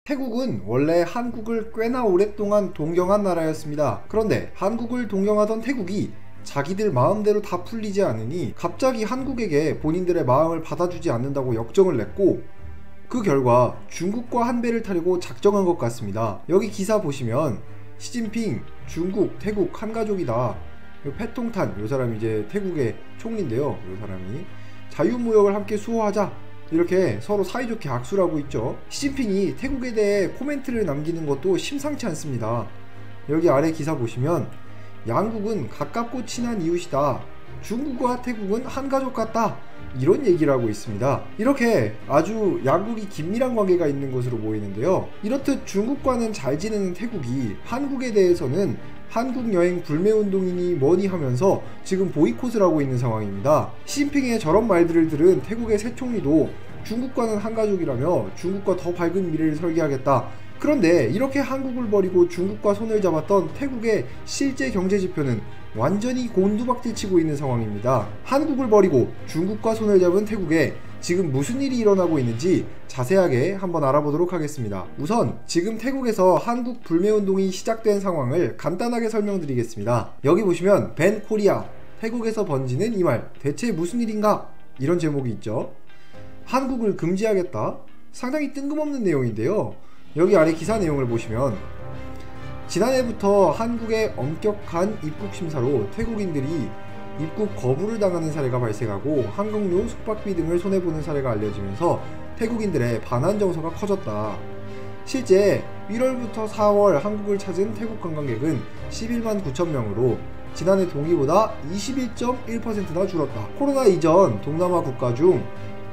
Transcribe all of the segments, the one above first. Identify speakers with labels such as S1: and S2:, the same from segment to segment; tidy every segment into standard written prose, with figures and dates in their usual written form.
S1: 태국은 원래 한국을 꽤나 오랫동안 동경한 나라였습니다. 그런데 한국을 동경하던 태국이 자기들 마음대로 다 풀리지 않으니 갑자기 한국에게 본인들의 마음을 받아주지 않는다고 역정을 냈고, 그 결과 중국과 한 배를 타려고 작정한 것 같습니다. 여기 기사 보시면 시진핑, 중국, 태국 한 가족이다. 패통탄, 요 사람이 이제 태국의 총리인데요. 요 사람이 자유무역을 함께 수호하자, 이렇게 서로 사이좋게 악수를 하고 있죠. 시진핑이 태국에 대해 코멘트를 남기는 것도 심상치 않습니다. 여기 아래 기사 보시면 양국은 가깝고 친한 이웃이다. 중국과 태국은 한 가족 같다. 이런 얘기를 하고 있습니다. 이렇게 아주 양국이 긴밀한 관계가 있는 것으로 보이는데요. 이렇듯 중국과는 잘 지내는 태국이 한국에 대해서는 한국 여행 불매운동이니 뭐니 하면서 지금 보이콧을 하고 있는 상황입니다. 시진핑의 저런 말들을 들은 태국의 새 총리도 중국과는 한 가족이라며 중국과 더 밝은 미래를 설계하겠다. 그런데 이렇게 한국을 버리고 중국과 손을 잡았던 태국의 실제 경제지표는 완전히 곤두박질치고 있는 상황입니다. 한국을 버리고 중국과 손을 잡은 태국에 지금 무슨 일이 일어나고 있는지 자세하게 한번 알아보도록 하겠습니다. 우선 지금 태국에서 한국 불매운동이 시작된 상황을 간단하게 설명드리겠습니다. 여기 보시면 밴 코리아, 태국에서 번지는 이 말 대체 무슨 일인가? 이런 제목이 있죠. 한국을 금지하겠다? 상당히 뜬금없는 내용인데요. 여기 아래 기사 내용을 보시면 지난해부터 한국의 엄격한 입국 심사로 태국인들이 입국 거부를 당하는 사례가 발생하고 항공료, 숙박비 등을 손해보는 사례가 알려지면서 태국인들의 반환 정서가 커졌다. 실제 1월부터 4월 한국을 찾은 태국 관광객은 11만 9천 명으로 지난해 동기보다 21.1%나 줄었다. 코로나 이전 동남아 국가 중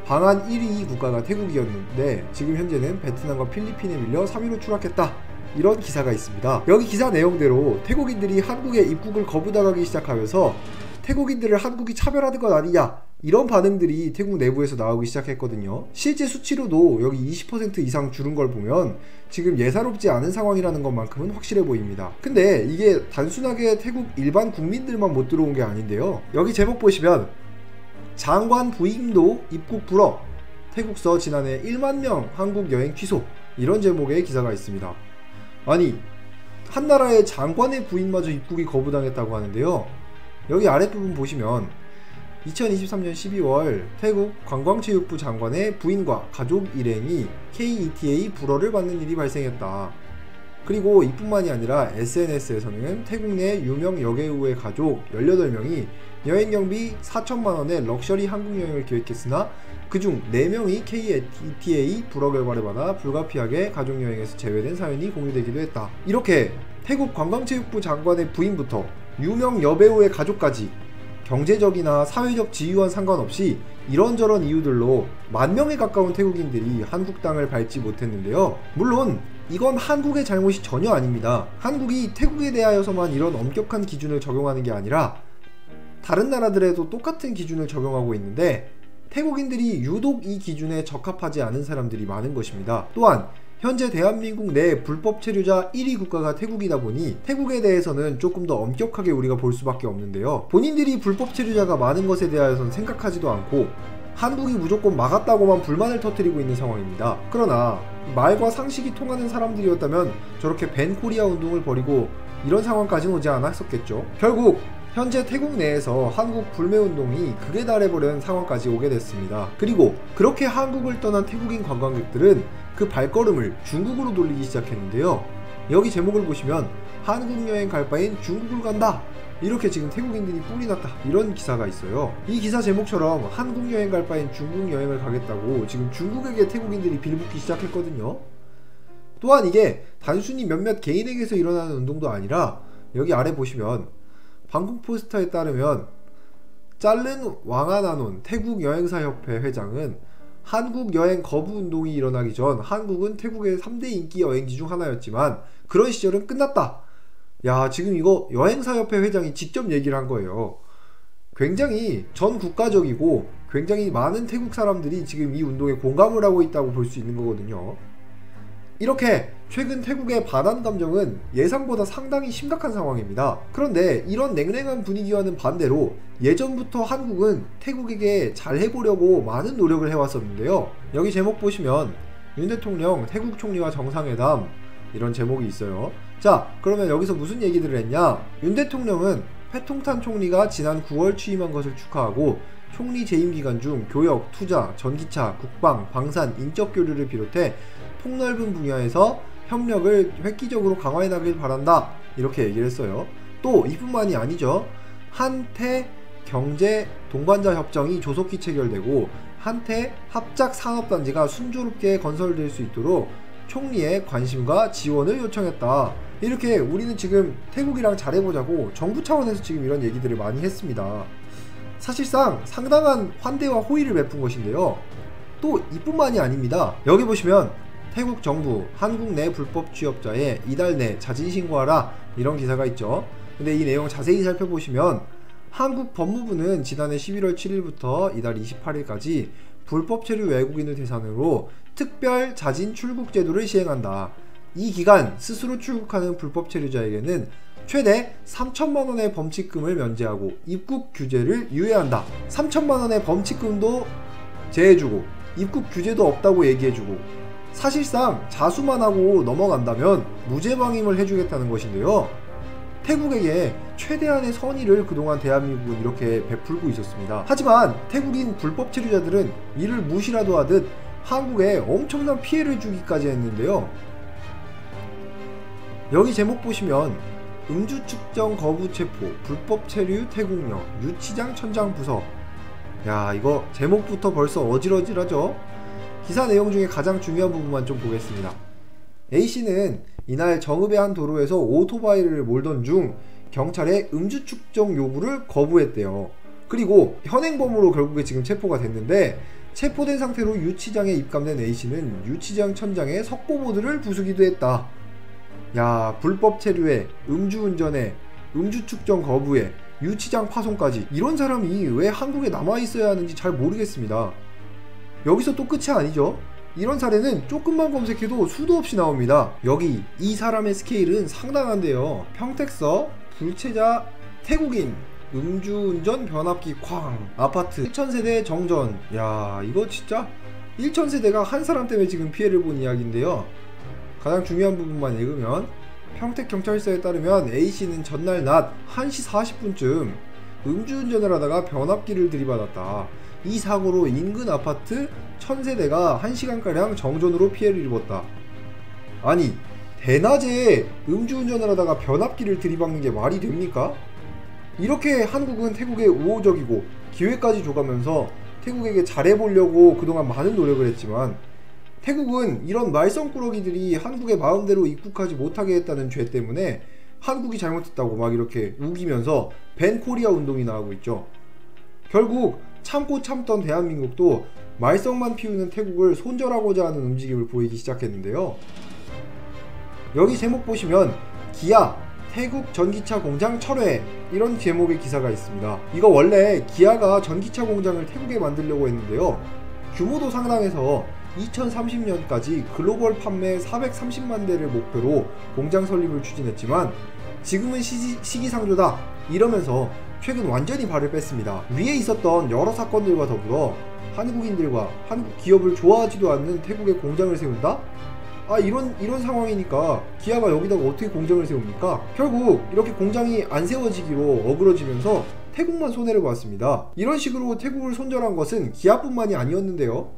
S1: 방한 1위 국가가 태국이었는데 지금 현재는 베트남과 필리핀에 밀려 3위로 추락했다. 이런 기사가 있습니다. 여기 기사 내용대로 태국인들이 한국에 입국을 거부당하기 시작하면서 태국인들을 한국이 차별하는 것 아니냐, 이런 반응들이 태국 내부에서 나오기 시작했거든요. 실제 수치로도 여기 20% 이상 줄은 걸 보면 지금 예사롭지 않은 상황이라는 것만큼은 확실해 보입니다. 근데 이게 단순하게 태국 일반 국민들만 못 들어온 게 아닌데요. 여기 제목 보시면 장관 부임도 입국 불허, 태국서 지난해 1만 명 한국 여행 취소, 이런 제목의 기사가 있습니다. 아니, 한 나라의 장관의 부인마저 입국이 거부당했다고 하는데요. 여기 아랫부분 보시면 2023년 12월 태국 관광체육부 장관의 부인과 가족 일행이 KETA 불허를 받는 일이 발생했다. 그리고 이뿐만이 아니라 SNS에서는 태국 내 유명 여배우의 가족 18명이 여행경비 4천만원의 럭셔리 한국여행을 계획했으나 그중 4명이 KETA 불허 결과를 받아 불가피하게 가족여행에서 제외된 사연이 공유되기도 했다. 이렇게 태국 관광체육부 장관의 부인부터 유명 여배우의 가족까지 경제적이나 사회적 지위와 상관없이 이런저런 이유들로 10,000명에 가까운 태국인들이 한국 땅을 밟지 못했는데요. 물론 이건 한국의 잘못이 전혀 아닙니다. 한국이 태국에 대하여서만 이런 엄격한 기준을 적용하는 게 아니라 다른 나라들에도 똑같은 기준을 적용하고 있는데 태국인들이 유독 이 기준에 적합하지 않은 사람들이 많은 것입니다. 또한 현재 대한민국 내 불법 체류자 1위 국가가 태국이다 보니 태국에 대해서는 조금 더 엄격하게 우리가 볼 수밖에 없는데요. 본인들이 불법 체류자가 많은 것에 대하여서는 생각하지도 않고 한국이 무조건 막았다고만 불만을 터뜨리고 있는 상황입니다. 그러나 말과 상식이 통하는 사람들이었다면 저렇게 밴 코리아 운동을 벌이고 이런 상황까지는 오지 않았었겠죠. 결국 현재 태국 내에서 한국 불매운동이 극에 달해버린 상황까지 오게 됐습니다. 그리고 그렇게 한국을 떠난 태국인 관광객들은 그 발걸음을 중국으로 돌리기 시작했는데요. 여기 제목을 보시면 한국 여행 갈 바엔 중국을 간다, 이렇게 지금 태국인들이 뿔이 났다, 이런 기사가 있어요. 이 기사 제목처럼 한국 여행 갈 바엔 중국 여행을 가겠다고 지금 중국에게 태국인들이 빌붙기 시작했거든요. 또한 이게 단순히 몇몇 개인에게서 일어나는 운동도 아니라 여기 아래 보시면 방콕 포스터에 따르면 짤른 왕아나논 태국 여행사협회 회장은 한국 여행 거부 운동이 일어나기 전 한국은 태국의 3대 인기 여행지 중 하나였지만 그런 시절은 끝났다. 야, 지금 이거 여행사협회 회장이 직접 얘기를 한 거예요. 굉장히 전 국가적이고 굉장히 많은 태국 사람들이 지금 이 운동에 공감을 하고 있다고 볼 수 있는 거거든요. 이렇게 최근 태국의 반환 감정은 예상보다 상당히 심각한 상황입니다. 그런데 이런 냉랭한 분위기와는 반대로 예전부터 한국은 태국에게 잘 해보려고 많은 노력을 해왔었는데요. 여기 제목 보시면 윤 대통령 태국 총리와 정상회담 이런 제목이 있어요. 자, 그러면 여기서 무슨 얘기들을 했냐? 윤 대통령은 패통탄 총리가 지난 9월 취임한 것을 축하하고 총리 재임 기간 중 교역, 투자, 전기차, 국방, 방산, 인적 교류를 비롯해 폭넓은 분야에서 협력을 획기적으로 강화해 나가길 바란다, 이렇게 얘기를 했어요. 또 이뿐만이 아니죠. 한태 경제 동반자 협정이 조속히 체결되고 한태 합작 산업단지가 순조롭게 건설될 수 있도록 총리의 관심과 지원을 요청했다. 이렇게 우리는 지금 태국이랑 잘해보자고 정부 차원에서 지금 이런 얘기들을 많이 했습니다. 사실상 상당한 환대와 호의를 베푼 것인데요. 또 이뿐만이 아닙니다. 여기 보시면 태국 정부 한국 내 불법 취업자의 이달 내 자진 신고하라, 이런 기사가 있죠. 근데 이 내용 자세히 살펴보시면 한국 법무부는 지난해 11월 7일부터 이달 28일까지 불법 체류 외국인을 대상으로 특별 자진 출국 제도를 시행한다. 이 기간 스스로 출국하는 불법 체류자에게는 최대 3천만원의 범칙금을 면제하고 입국 규제를 유예한다. 3천만원의 범칙금도 제해주고 입국 규제도 없다고 얘기해주고 사실상 자수만 하고 넘어간다면 무죄방임을 해주겠다는 것인데요. 태국에게 최대한의 선의를 그동안 대한민국은 이렇게 베풀고 있었습니다. 하지만 태국인 불법 체류자들은 이를 무시라도 하듯 한국에 엄청난 피해를 주기까지 했는데요. 여기 제목 보시면 음주 측정 거부 체포 불법 체류 태국령 유치장 천장 부서. 야, 이거 제목부터 벌써 어질어질하죠. 기사 내용 중에 가장 중요한 부분만 좀 보겠습니다. A씨는 이날 정읍의 한 도로에서 오토바이를 몰던 중 경찰의 음주 측정 요구를 거부했대요. 그리고 현행범으로 결국에 지금 체포가 됐는데, 체포된 상태로 유치장에 입감된 A씨는 유치장 천장에 석고보드를 부수기도 했다. 야, 불법 체류에 음주운전에 음주 측정 거부에 유치장 파손까지, 이런 사람이 왜 한국에 남아있어야 하는지 잘 모르겠습니다. 여기서 또 끝이 아니죠. 이런 사례는 조금만 검색해도 수도 없이 나옵니다. 여기 이 사람의 스케일은 상당한데요. 평택서 불체자 태국인 음주운전 변압기 쾅, 아파트 1000세대 정전. 야, 이거 진짜 1000세대가 한 사람 때문에 지금 피해를 본 이야기인데요. 가장 중요한 부분만 읽으면 평택경찰서에 따르면 A씨는 전날 낮 1시 40분쯤 음주운전을 하다가 변압기를 들이받았다. 이 사고로 인근 아파트 1000세대가 1시간가량 정전으로 피해를 입었다. 아니, 대낮에 음주운전을 하다가 변압기를 들이박는 게 말이 됩니까? 이렇게 한국은 태국에 우호적이고 기회까지 줘가면서 태국에게 잘해보려고 그동안 많은 노력을 했지만, 태국은 이런 말썽꾸러기들이 한국에 마음대로 입국하지 못하게 했다는 죄 때문에 한국이 잘못했다고 막 이렇게 우기면서 밴 코리아 운동이 나오고 있죠. 결국 참고 참던 대한민국도 말썽만 피우는 태국을 손절하고자 하는 움직임을 보이기 시작했는데요. 여기 제목 보시면 기아 태국 전기차 공장 철회, 이런 제목의 기사가 있습니다. 이거 원래 기아가 전기차 공장을 태국에 만들려고 했는데요. 규모도 상당해서 2030년까지 글로벌 판매 430만 대를 목표로 공장 설립을 추진했지만 지금은 시기상조다 이러면서 최근 완전히 발을 뺐습니다. 위에 있었던 여러 사건들과 더불어 한국인들과 한국 기업을 좋아하지도 않는 태국에 공장을 세운다? 이런 상황이니까 기아가 여기다가 어떻게 공장을 세웁니까? 결국 이렇게 공장이 안 세워지기로 어그러지면서 태국만 손해를 봤습니다. 이런 식으로 태국을 손절한 것은 기아뿐만이 아니었는데요.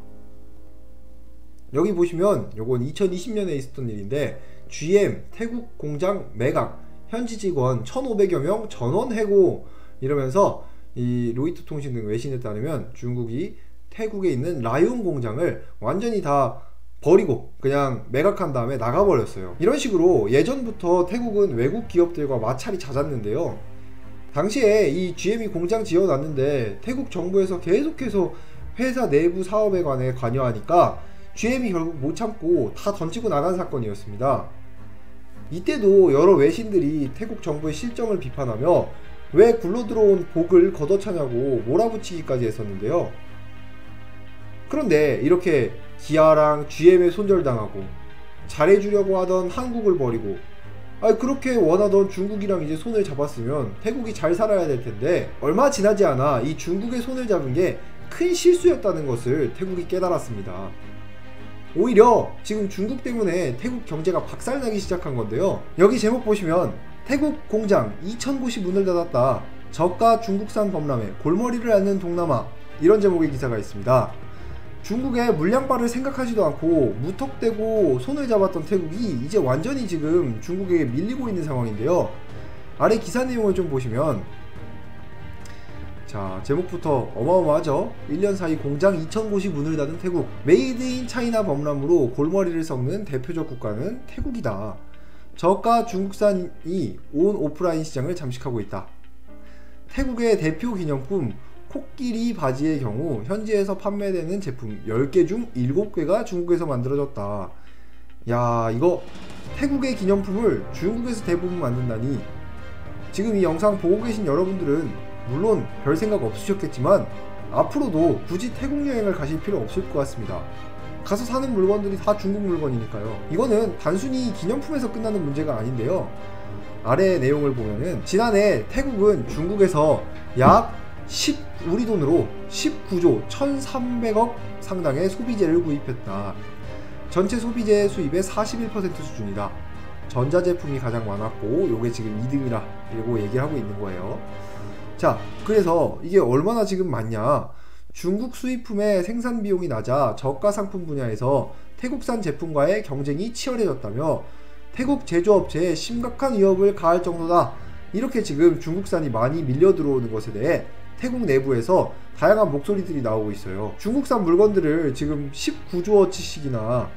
S1: 여기 보시면 요건 2020년에 있었던 일인데, GM 태국 공장 매각, 현지 직원 1500여 명 전원 해고, 이러면서 이 로이터 통신 등 외신에 따르면 중국이 태국에 있는 라이온 공장을 완전히 다 버리고 그냥 매각한 다음에 나가버렸어요. 이런 식으로 예전부터 태국은 외국 기업들과 마찰이 잦았는데요. 당시에 이 GM이 공장 지어놨는데 태국 정부에서 계속해서 회사 내부 사업에 관해 관여하니까 GM이 결국 못 참고 다 던지고 나간 사건이었습니다. 이때도 여러 외신들이 태국 정부의 실정을 비판하며 왜 굴러들어온 복을 걷어차냐고 몰아붙이기까지 했었는데요. 그런데 이렇게 기아랑 GM에 손절당하고 잘해주려고 하던 한국을 버리고 그렇게 원하던 중국이랑 이제 손을 잡았으면 태국이 잘 살아야 될 텐데, 얼마 지나지 않아 이 중국의 손을 잡은 게 큰 실수였다는 것을 태국이 깨달았습니다. 오히려 지금 중국 때문에 태국 경제가 박살나기 시작한 건데요. 여기 제목 보시면 태국 공장 2,000곳이 문을 닫았다. 저가 중국산 범람에 골머리를 앓는 동남아, 이런 제목의 기사가 있습니다. 중국의 물량발을 생각하지도 않고 무턱대고 손을 잡았던 태국이 이제 완전히 지금 중국에게 밀리고 있는 상황인데요. 아래 기사 내용을 좀 보시면, 자, 제목부터 어마어마하죠. 1년 사이 공장 2,000곳이 문을 닫은 태국. 메이드 인 차이나 범람으로 골머리를 썩는 대표적 국가는 태국이다. 저가 중국산이 온 오프라인 시장을 잠식하고 있다. 태국의 대표 기념품 코끼리 바지의 경우 현지에서 판매되는 제품 10개 중 7개가 중국에서 만들어졌다. 야, 이거 태국의 기념품을 중국에서 대부분 만든다니. 지금 이 영상 보고 계신 여러분들은 물론 별 생각 없으셨겠지만 앞으로도 굳이 태국 여행을 가실 필요 없을 것 같습니다. 가서 사는 물건들이 다 중국 물건이니까요. 이거는 단순히 기념품에서 끝나는 문제가 아닌데요. 아래 내용을 보면은 지난해 태국은 중국에서 약 우리 돈으로 19조 1,300억 상당의 소비재를 구입했다. 전체 소비재 수입의 41% 수준이다. 전자제품이 가장 많았고 요게 지금 2등이라 이러고 얘기를 하고 있는 거예요. 자, 그래서 이게 얼마나 지금 많냐. 중국 수입품의 생산 비용이 낮아 저가 상품 분야에서 태국산 제품과의 경쟁이 치열해졌다며 태국 제조업체에 심각한 위협을 가할 정도다. 이렇게 지금 중국산이 많이 밀려 들어오는 것에 대해 태국 내부에서 다양한 목소리들이 나오고 있어요. 중국산 물건들을 지금 19조어치씩이나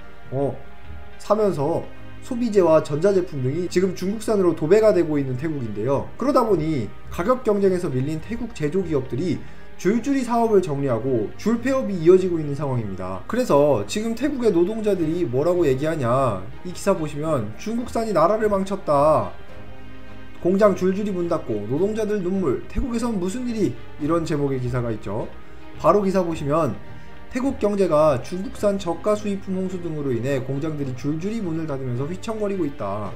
S1: 사면서 소비재와 전자제품 등이 지금 중국산으로 도배가 되고 있는 태국인데요. 그러다 보니 가격 경쟁에서 밀린 태국 제조기업들이 줄줄이 사업을 정리하고 줄폐업이 이어지고 있는 상황입니다. 그래서 지금 태국의 노동자들이 뭐라고 얘기하냐, 이 기사 보시면 중국산이 나라를 망쳤다, 공장 줄줄이 문 닫고 노동자들 눈물, 태국에선 무슨 일이, 이런 제목의 기사가 있죠. 바로 기사 보시면 태국 경제가 중국산 저가 수입품 홍수 등으로 인해 공장들이 줄줄이 문을 닫으면서 휘청거리고 있다.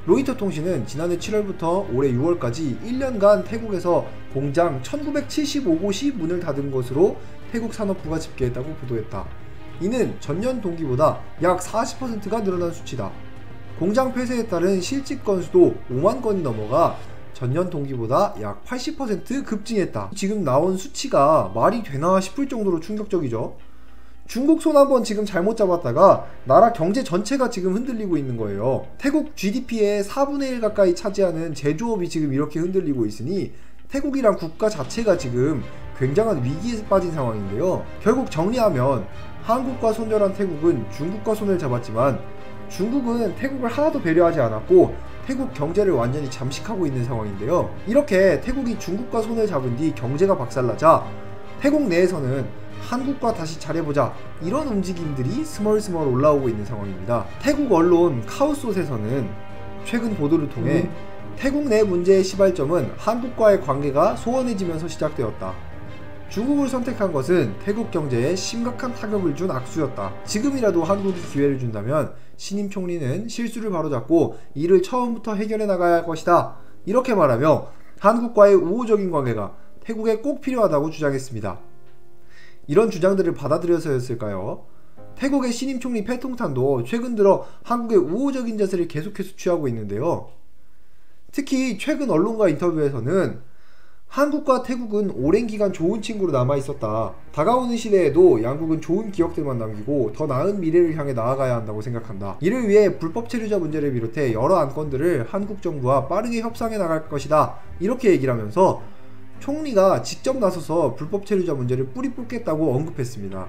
S1: 로이터 통신은 지난해 7월부터 올해 6월까지 1년간 태국에서 공장 1975곳이 문을 닫은 것으로 태국 산업부가 집계했다고 보도했다. 이는 전년 동기보다 약 40%가 늘어난 수치다. 공장 폐쇄에 따른 실직 건수도 5만 건이 넘어가 전년 동기보다 약 80% 급증했다. 지금 나온 수치가 말이 되나 싶을 정도로 충격적이죠. 중국 손 한번 지금 잘못 잡았다가 나라 경제 전체가 지금 흔들리고 있는 거예요. 태국 GDP의 4분의 1 가까이 차지하는 제조업이 지금 이렇게 흔들리고 있으니 태국이란 국가 자체가 지금 굉장한 위기에 빠진 상황인데요. 결국 정리하면 한국과 손절한 태국은 중국과 손을 잡았지만 중국은 태국을 하나도 배려하지 않았고 태국 경제를 완전히 잠식하고 있는 상황인데요. 이렇게 태국이 중국과 손을 잡은 뒤 경제가 박살나자 태국 내에서는 한국과 다시 잘해보자, 이런 움직임들이 스멀스멀 올라오고 있는 상황입니다. 태국 언론 카오솥에서는 최근 보도를 통해 태국 내 문제의 시발점은 한국과의 관계가 소원해지면서 시작되었다. 중국을 선택한 것은 태국 경제에 심각한 타격을 준 악수였다. 지금이라도 한국이 기회를 준다면 신임 총리는 실수를 바로잡고 이를 처음부터 해결해 나가야 할 것이다. 이렇게 말하며 한국과의 우호적인 관계가 태국에 꼭 필요하다고 주장했습니다. 이런 주장들을 받아들여서였을까요? 태국의 신임 총리 패통탄도 최근 들어 한국의 우호적인 자세를 계속해서 취하고 있는데요. 특히 최근 언론과 인터뷰에서는 한국과 태국은 오랜 기간 좋은 친구로 남아있었다. 다가오는 시대에도 양국은 좋은 기억들만 남기고 더 나은 미래를 향해 나아가야 한다고 생각한다. 이를 위해 불법 체류자 문제를 비롯해 여러 안건들을 한국 정부와 빠르게 협상해 나갈 것이다. 이렇게 얘기를 하면서 총리가 직접 나서서 불법 체류자 문제를 뿌리 뽑겠다고 언급했습니다.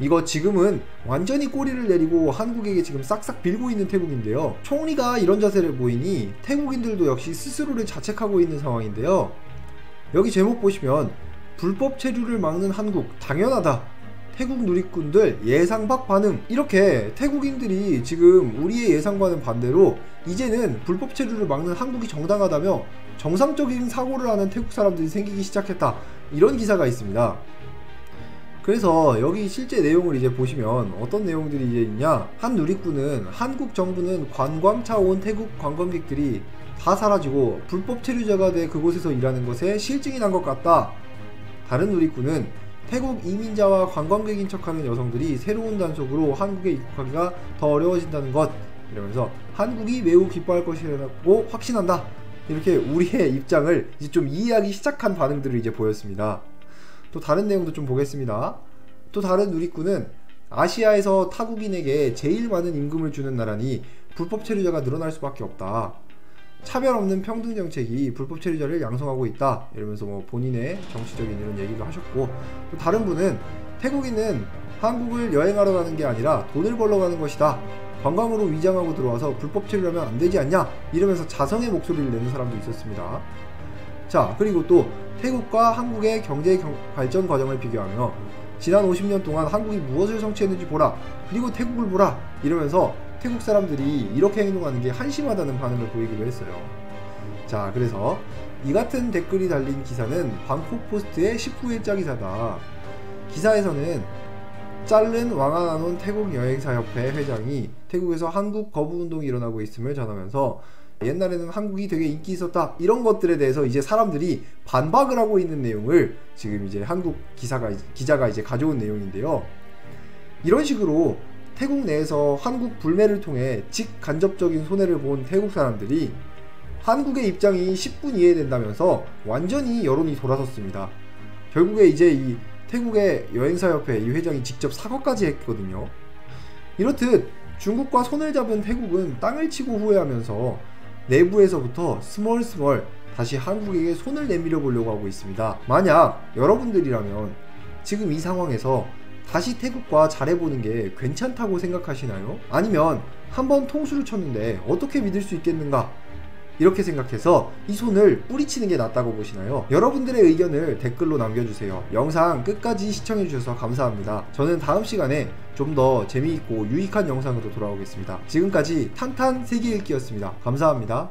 S1: 이거 지금은 완전히 꼬리를 내리고 한국에게 지금 싹싹 빌고 있는 태국인데요. 총리가 이런 자세를 보이니 태국인들도 역시 스스로를 자책하고 있는 상황인데요. 여기 제목 보시면 불법 체류를 막는 한국 당연하다, 태국 누리꾼들 예상 밖 반응, 이렇게 태국인들이 지금 우리의 예상과는 반대로 이제는 불법 체류를 막는 한국이 정당하다며 정상적인 사고를 하는 태국 사람들이 생기기 시작했다, 이런 기사가 있습니다. 그래서 여기 실제 내용을 이제 보시면 어떤 내용들이 이제 있냐, 한 누리꾼은 한국 정부는 관광차 온 태국 관광객들이 다 사라지고 불법 체류자가 돼 그곳에서 일하는 것에 실증이 난 것 같다. 다른 누리꾼은 태국 이민자와 관광객인 척하는 여성들이 새로운 단속으로 한국에 입국하기가 더 어려워진다는 것, 이러면서 한국이 매우 기뻐할 것이라고 확신한다. 이렇게 우리의 입장을 이제 좀 이해하기 시작한 반응들을 이제 보였습니다. 또 다른 내용도 좀 보겠습니다. 또 다른 누리꾼은 아시아에서 타국인에게 제일 많은 임금을 주는 나라니 불법 체류자가 늘어날 수밖에 없다. 차별 없는 평등 정책이 불법 체류자를 양성하고 있다. 이러면서 뭐 본인의 정치적인 이런 얘기도 하셨고, 또 다른 분은 태국인은 한국을 여행하러 가는 게 아니라 돈을 벌러 가는 것이다. 관광으로 위장하고 들어와서 불법 체류하면 안 되지 않냐? 이러면서 자성의 목소리를 내는 사람도 있었습니다. 자, 그리고 또 태국과 한국의 경제 발전 과정을 비교하며 지난 50년 동안 한국이 무엇을 성취했는지 보라. 그리고 태국을 보라. 이러면서 태국 사람들이 이렇게 행동하는 게 한심하다는 반응을 보이기도 했어요. 자, 그래서 이 같은 댓글이 달린 기사는 방콕포스트의 19일자 기사다. 기사에서는 짤른 왕아나논 태국 여행사협회 회장이 태국에서 한국 거부 운동이 일어나고 있음을 전하면서 옛날에는 한국이 되게 인기 있었다, 이런 것들에 대해서 이제 사람들이 반박을 하고 있는 내용을 지금 이제 한국 기자가 이제 가져온 내용인데요. 이런 식으로 태국 내에서 한국 불매를 통해 직간접적인 손해를 본 태국 사람들이 한국의 입장이 10분 이해된다면서 완전히 여론이 돌아섰습니다. 결국에 이제 이 태국의 여행사협회 이 회장이 직접 사과까지 했거든요. 이렇듯 중국과 손을 잡은 태국은 땅을 치고 후회하면서 내부에서부터 스멀스멀 다시 한국에게 손을 내밀어 보려고 하고 있습니다. 만약 여러분들이라면 지금 이 상황에서 다시 태국과 잘해보는 게 괜찮다고 생각하시나요? 아니면 한번 통수를 쳤는데 어떻게 믿을 수 있겠는가? 이렇게 생각해서 이 손을 뿌리치는 게 낫다고 보시나요? 여러분들의 의견을 댓글로 남겨주세요. 영상 끝까지 시청해주셔서 감사합니다. 저는 다음 시간에 좀 더 재미있고 유익한 영상으로 돌아오겠습니다. 지금까지 탄탄 세계읽기였습니다. 감사합니다.